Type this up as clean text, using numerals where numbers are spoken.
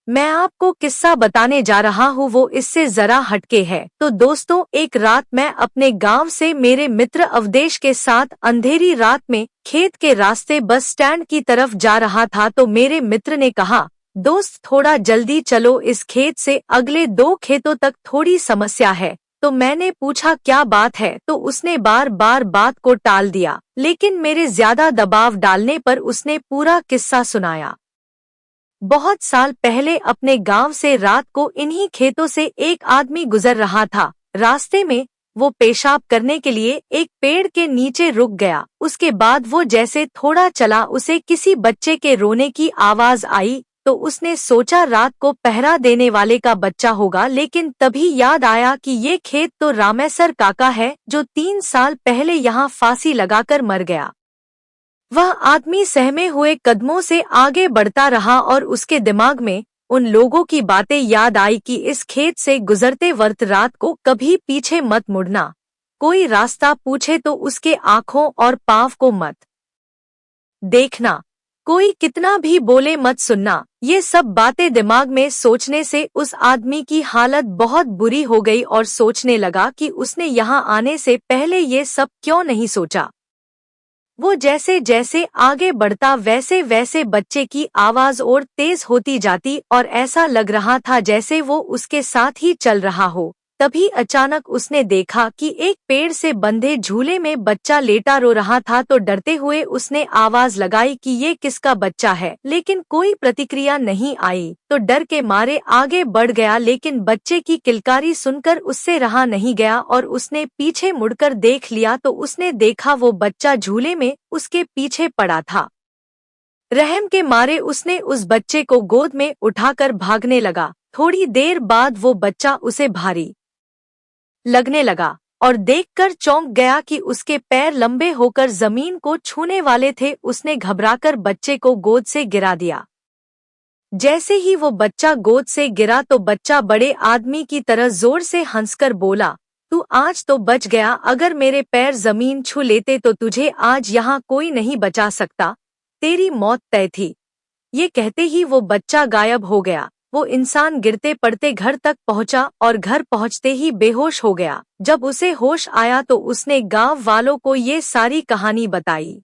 मैं आपको किस्सा बताने जा रहा हूँ, वो इससे जरा हटके है। तो दोस्तों, एक रात मैं अपने गांव से मेरे मित्र अवधेश के साथ अंधेरी रात में खेत के रास्ते बस स्टैंड की तरफ जा रहा था। तो मेरे मित्र ने कहा, दोस्त थोड़ा जल्दी चलो, इस खेत से अगले 2 खेतों तक थोड़ी समस्या है। तो मैंने पूछा क्या बात है, तो उसने बार बार बात को टाल दिया, लेकिन मेरे ज्यादा दबाव डालने पर उसने पूरा किस्सा सुनाया। बहुत साल पहले अपने गांव से रात को इन्हीं खेतों से एक आदमी गुजर रहा था। रास्ते में वो पेशाब करने के लिए एक पेड़ के नीचे रुक गया। उसके बाद वो जैसे थोड़ा चला, उसे किसी बच्चे के रोने की आवाज आई। तो उसने सोचा रात को पहरा देने वाले का बच्चा होगा, लेकिन तभी याद आया कि ये खेत तो रामेसर काका है, जो 3 साल पहले यहाँ फांसी लगाकर मर गया। वह आदमी सहमे हुए कदमों से आगे बढ़ता रहा और उसके दिमाग में उन लोगों की बातें याद आई कि इस खेत से गुजरते वक्त रात को कभी पीछे मत मुड़ना, कोई रास्ता पूछे तो उसके आँखों और पाँव को मत देखना, कोई कितना भी बोले मत सुनना। ये सब बातें दिमाग में सोचने से उस आदमी की हालत बहुत बुरी हो गई और सोचने लगा कि उसने यहाँ आने से पहले ये सब क्यों नहीं सोचा। वो जैसे जैसे आगे बढ़ता वैसे वैसे बच्चे की आवाज और तेज होती जाती और ऐसा लग रहा था जैसे वो उसके साथ ही चल रहा हो। तभी अचानक उसने देखा कि एक पेड़ से बंधे झूले में बच्चा लेटा रो रहा था। तो डरते हुए उसने आवाज लगाई कि ये किसका बच्चा है, लेकिन कोई प्रतिक्रिया नहीं आई। तो डर के मारे आगे बढ़ गया, लेकिन बच्चे की किलकारी सुनकर उससे रहा नहीं गया और उसने पीछे मुड़कर देख लिया। तो उसने देखा वो बच्चा झूले में उसके पीछे पड़ा था। रहम के मारे उसने उस बच्चे को गोद में उठाकर भागने लगा। थोड़ी देर बाद वो बच्चा उसे भारी लगने लगा और देखकर चौंक गया कि उसके पैर लंबे होकर जमीन को छूने वाले थे। उसने घबराकर बच्चे को गोद से गिरा दिया। जैसे ही वो बच्चा गोद से गिरा तो बच्चा बड़े आदमी की तरह जोर से हंसकर बोला, तू आज तो बच गया, अगर मेरे पैर जमीन छू लेते तो तुझे आज यहाँ कोई नहीं बचा सकता, तेरी मौत तय थी। ये कहते ही वो बच्चा गायब हो गया। वो इंसान गिरते पड़ते घर तक पहुंचा और घर पहुंचते ही बेहोश हो गया। जब उसे होश आया तो उसने गांव वालों को ये सारी कहानी बताई।